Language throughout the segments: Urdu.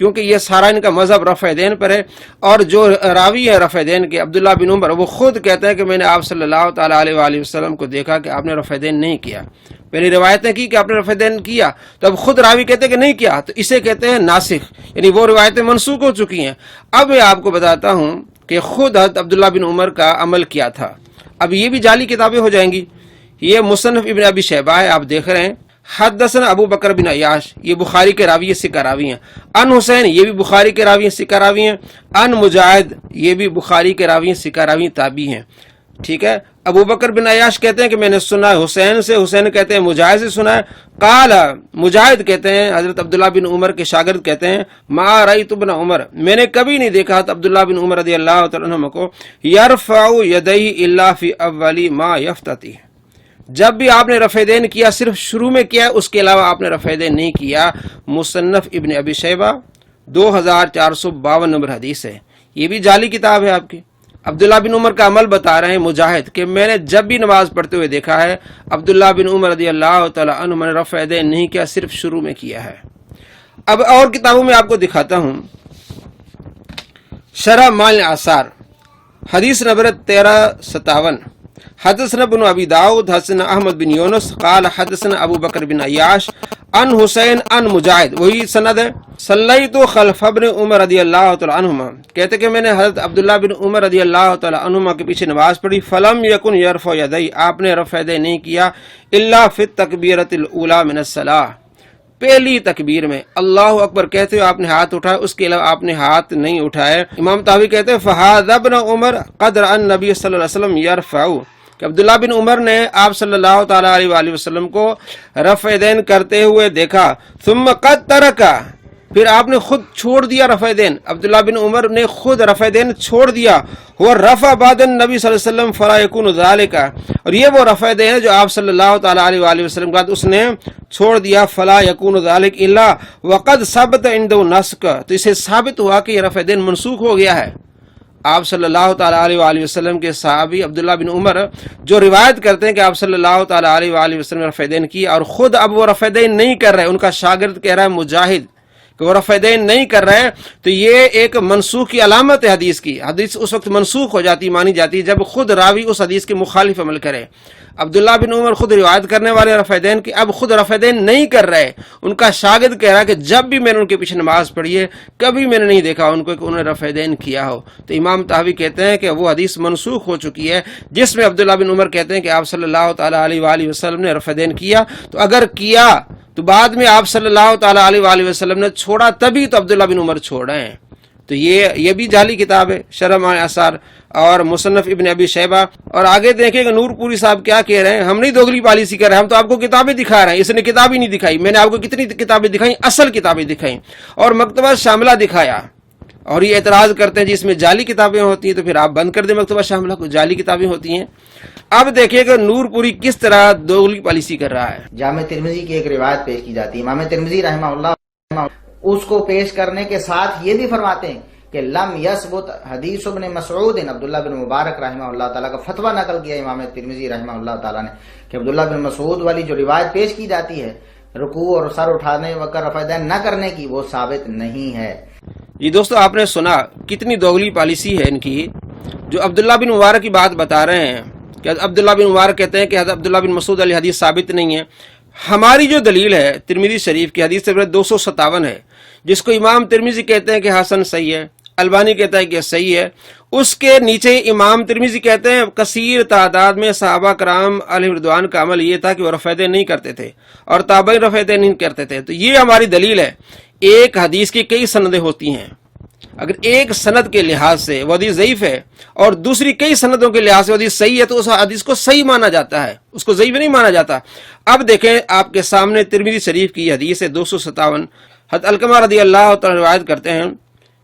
کیونکہ یہ سارا ان کا مذہب رفع دین پر ہے. اور جو راوی ہے رفع دین کے عبداللہ بن عمر، وہ خود کہتے ہیں کہ میں نے آپ صلی اللہ تعالیٰ علیہ وآلہ وسلم کو دیکھا کہ آپ نے رفع دین نہیں کیا. پہلی روایتیں کی کہ آپ نے رفع دین کیا، تو اب خود راوی کہتے ہیں کہ نہیں کیا، تو اسے کہتے ہیں ناسخ، یعنی وہ روایتیں منسوخ ہو چکی ہیں. اب میں آپ کو بتاتا ہوں کہ خود حضرت عبداللہ بن عمر کا عمل کیا تھا. اب یہ بھی جعلی کتابیں ہو جائیں گی. یہ مصنف ابن ابی شیبہ ہے، آپ دیکھ رہے ہیں. حدثنا ابو بکر بن عیاش، یہ بخاری کے راوی ثقہ راوی ہیں. ان حسین، یہ بھی بخاری کے راوی ثقہ راوی ہیں. ان مجاہد، یہ بھی بخاری کے راوی ثقہ راوی تابعی ہیں. ٹھیک ہے. ابو بکر بن عیاش کہتے ہیں کہ میں نے سنا حسین سے، حسین کہتے ہیں مجاہد سے سنا ہے. قال، مجاہد کہتے ہیں حضرت عبداللہ بن عمر کے شاگرد کہتے ہیں ما رأیت ابن عمر، میں نے کبھی نہیں دیکھا حضرت عبداللہ بن عمر رضی اللہ تعالیٰ عنہ کو یرفع یدیہ الا فی اول ما یفتتح، جب بھی آپ نے رفع دین کیا صرف شروع میں کیا، اس کے علاوہ آپ نے رفع دین نہیں کیا. مصنف ابن ابی شیبہ 2452 نمبر حدیث ہے. یہ بھی جعلی کتاب ہے آپ کی. عبداللہ بن عمر کا عمل بتا رہے ہیں مجاہد کہ میں نے جب بھی نماز پڑھتے ہوئے دیکھا ہے عبداللہ بن عمر رضی اللہ تعالیٰ عنہ نے رفع دین نہیں کیا، صرف شروع میں کیا ہے. اب اور کتابوں میں آپ کو دکھاتا ہوں. شرح مال آثار حدیث نمبر 1357. حدثنا ابن ابی داؤد حدثنا احمد بن یونس قال حدثنا ابو بکر بن عیاش ان حسین ان مجاہد، وہی سند ہے. صلیت خلف ابن عمر رضی اللہ تعالی عنہما، کہتے کہ میں نے حضرت عبداللہ بن عمر رضی اللہ تعالی عنہما کے پیچھے نماز پڑھی. فلم یکن یرفع یدی، آپ نے رفع دین نہیں کیا الا فی التکبیرۃ الاولی من الصلاۃ، پہلی تکبیر میں اللہ اکبر کہتے ہوئے آپ نے ہاتھ اٹھائے، اس کے علاوہ آپ نے ہاتھ نہیں اٹھائے. امام طحاوی کہتے ہیں فہذا ابن عمر قد رأى النبی صلی اللہ علیہ وسلم یرفع، کہ عبداللہ بن عمر نے آپ صلی اللہ تعالیٰ علیہ وآلہ وسلم کو رفع دین کرتے ہوئے دیکھا. ثم قد ترک، پھر آپ نے خود چھوڑ دیا رفع دین. عبداللہ بن عمر نے خود رفع دین چھوڑ دیا. وہ رفع بعد النبی صلی اللہ علیہ وسلم فلا یکون ذالک، اور یہ وہ رفع دین ہے جو آپ صلی اللہ تعالیٰ علیہ وآلہ وسلم کے بعد اس نے چھوڑ دیا. فلا یکون ذالک الا وقد ثبت عنده نسک، تو اسے ثابت ہوا کہ یہ رفع دین منسوخ ہو گیا ہے. آپ صلی اللہ تعالیٰ علیہ وآلہ وسلم کے صحابی عبداللہ بن عمر جو روایت کرتے ہیں کہ آپ صلی اللہ تعالیٰ علیہ وآلہ وسلم نے رفع دین کی، اور خود اب وہ رفع دین نہیں کر رہے، ان کا شاگرد کہہ رہا ہے مجاہد کہ وہ رفع دین نہیں کر رہے، تو یہ ایک منسوخ کی علامت ہے حدیث کی. حدیث اس وقت منسوخ ہو جاتی، مانی جاتی ہے جب خود راوی اس حدیث کے مخالف عمل کرے. عبداللہ بن عمر خود روایت کرنے والے رفع دین کی، اب خود رفع دین نہیں کر رہے. ان کا شاگرد کہہ رہا ہے کہ جب بھی میں نے ان کے پیچھے نماز پڑھی ہے کبھی میں نے نہیں دیکھا ان کو کہ انہوں نے رفع دین کیا ہو. تو امام طحاوی کہتے ہیں کہ وہ حدیث منسوخ ہو چکی ہے جس میں عبداللہ بن عمر کہتے ہیں کہ آپ صلی اللہ تعالیٰ علیہ وآلہ وسلم نے رفع دین کیا. تو اگر کیا تو بعد میں آپ صلی اللہ تعالیٰ علیہ وآلہ وسلم نے چھوڑا، تبھی تو عبداللہ بن عمر چھوڑ رہے ہیں. تو یہ بھی جعلی کتاب ہے، شرح مال آثار اور مصنف ابن ابی شیبہ. اور آگے دیکھیں کہ نور پوری صاحب کیا کہہ رہے ہیں. ہم نہیں دوگلی پالیسی کر رہے ہیں، ہم تو آپ کو کتابیں دکھا رہے ہیں. اس نے کتاب ہی نہیں دکھائی. میں نے آپ کو کتنی کتابیں دکھائیں؟ اصل کتابیں دکھائیں اور مکتبہ شاملہ دکھایا. اور یہ اعتراض کرتے ہیں جس میں جعلی کتابیں ہوتی ہیں، تو پھر آپ بند کر دیں مکتبہ شاملہ کو، جعلی کتابیں ہوتی ہیں. اب دیکھیے کہ نور پوری کس طرح دوگلی پالیسی کر رہا ہے. جامع ترمذی کی ایک روایت پیش کی جاتی ہے. امام ترمذی رحمہ اللہ اس کو پیش کرنے کے ساتھ یہ بھی فرماتے ہیں کہ لم یثبت حدیث ابن مسعود، عبداللہ بن مبارک رحمہ اللہ تعالیٰ کا فتویٰ نقل کیا امام ترمذی رحمہ اللہ تعالیٰ نے کہ عبداللہ بن مسعود والی جو روایت پیش کی جاتی ہے رکوع اور سر اٹھانے وقت رفع دین نہ کرنے کی، وہ ثابت نہیں ہے. یہ دوستو آپ نے سنا کتنی دوگلی پالیسی ہے ان کی. جو عبداللہ بن مبارک کی بات بتا رہے ہیں کہ عبداللہ بن مبارک کہتے ہیں کہ حضرت عبداللہ بن مسعود علی حدیث ثابت نہیں ہے. ہماری جو دلیل ہے ترمذی شریف کی حدیث نمبر 257 ہے، جس کو امام ترمذی کہتے ہیں کہ حسن صحیح ہے، البانی کہتا ہے کہ صحیح ہے. اس کے نیچے امام ترمذی کہتے ہیں کثیر تعداد میں صحابہ کرام علیہ رضوان کا عمل یہ تھا کہ وہ رفع دین نہیں کرتے تھے اور تابعین رفع دین نہیں کرتے تھے. تو یہ ہماری دلیل ہے. ایک حدیث کی کئی سندیں ہوتی ہیں، اگر ایک سند کے لحاظ سے وہ حدیث ضعیف ہے اور دوسری کئی سندوں کے لحاظ سے وہ حدیث صحیح ہے، تو اس حدیث کو صحیح مانا جاتا ہے، اس کو ضعیف نہیں مانا جاتا. اب دیکھیں آپ کے سامنے ترمذی شریف کی حدیث ہے 257. حضرت علقمہ رضی اللہ تعالی روایت کرتے ہیں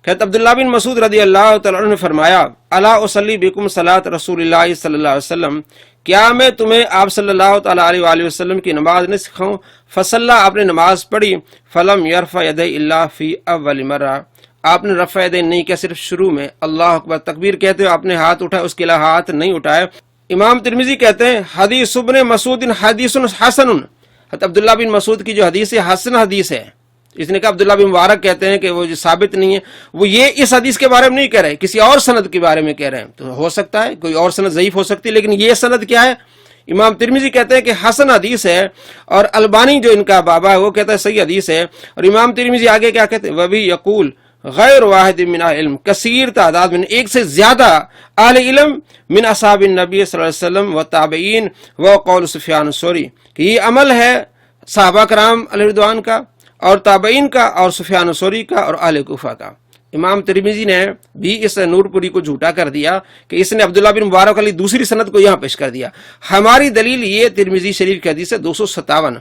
کہ عبداللہ بن مسعود رضی اللہ تعالی عنہ نے فرمایا الا اصلی بکم صلاۃ رسول اللہ صلی اللہ علیہ وسلم، کیا میں تمہیں آپ صلی اللہ تعالی علیہ وآلہ وسلم کی نماز نہ سکھاؤں؟ فصلی، آپ نے نماز پڑھی. فلم یرفع یدیہ الا فی اول مرہ، آپ نے رفع دین نہیں کیا صرف شروع میں. اللہ اکبر تکبیر کہتے ہو آپ نے ہاتھ اٹھائے، اس کے علاوہ ہاتھ نہیں اٹھائے. امام ترمذی کہتے ہیں حدیث ابن مسعود حدیث حسن، عبداللہ بن مسعود کی جو حدیث ہے حسن حدیث ہے. اس نے کہا عبداللہ بن مبارک کہتے ہیں کہ وہ جو ثابت نہیں ہے، وہ یہ اس حدیث کے بارے میں نہیں کہہ رہے، کسی اور سند کے بارے میں کہہ رہے ہیں. تو ہو سکتا ہے کوئی اور سند ضعیف ہو سکتی ہے، لیکن یہ سند کیا ہے؟ امام ترمذی کہتے ہیں کہ حسن حدیث ہے، اور البانی جو ان کا بابا ہے وہ کہتا ہے صحیح حدیث ہے. اور امام ترمذی آگے کیا کہتے ہیں؟ وَبِهِ يَقُولُ غیر واحد من علم، کثیر تعداد من، ایک سے زیادہ اہل علم من اصحاب النبی صلی اللہ علیہ وسلم و تابعین و قول سفیان الثوری، کہ یہ عمل ہے صحابہ کرام علیہ رضوان کا اور تابعین کا اور سفیان الثوری کا اور اہل کوفہ کا. امام ترمذی نے بھی اس نور پوری کو جھوٹا کر دیا کہ اس نے عبداللہ بن مبارک علی دوسری سند کو یہاں پیش کر دیا. ہماری دلیل یہ ترمذی شریف کی حدیث ہے 257